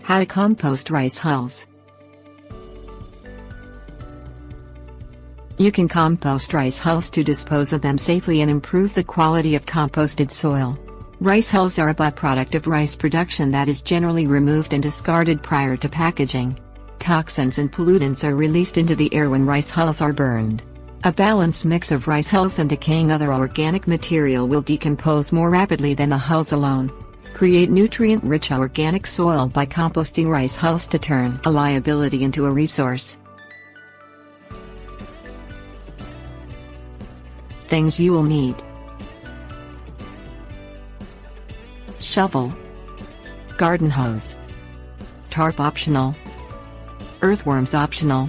How to compost rice hulls. You can compost rice hulls to dispose of them safely and improve the quality of composted soil. Rice hulls are a byproduct of rice production that is generally removed and discarded prior to packaging. Toxins and pollutants are released into the air when rice hulls are burned. A balanced mix of rice hulls and decaying other organic material will decompose more rapidly than the hulls alone. Create nutrient-rich organic soil by composting rice hulls to turn a liability into a resource. Things you will need: shovel, garden hose, tarp optional, earthworms optional.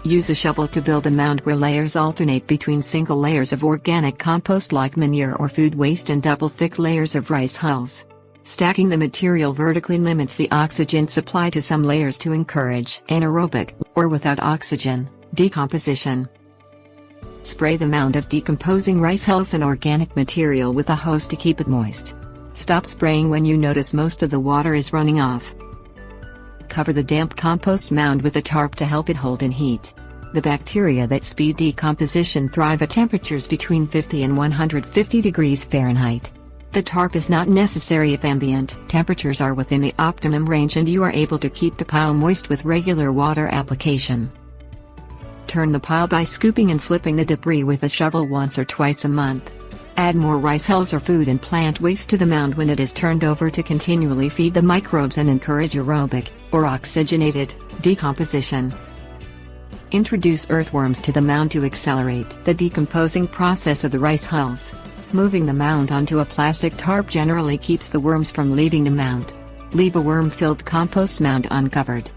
Use a shovel to build a mound where layers alternate between single layers of organic compost like manure or food waste and double thick layers of rice hulls. Stacking the material vertically limits the oxygen supply to some layers to encourage anaerobic, or without oxygen, decomposition. Spray the mound of decomposing rice hulls and organic material with a hose to keep it moist. Stop spraying when you notice most of the water is running off. Cover the damp compost mound with a tarp to help it hold in heat. The bacteria that speed decomposition thrive at temperatures between 50 and 150 degrees Fahrenheit. The tarp is not necessary if ambient temperatures are within the optimum range and you are able to keep the pile moist with regular water application. Turn the pile by scooping and flipping the debris with a shovel once or twice a month. Add more rice hulls or food and plant waste to the mound when it is turned over to continually feed the microbes and encourage aerobic, or oxygenated, decomposition. Introduce earthworms to the mound to accelerate the decomposing process of the rice hulls. Moving the mound onto a plastic tarp generally keeps the worms from leaving the mound. Leave a worm-filled compost mound uncovered.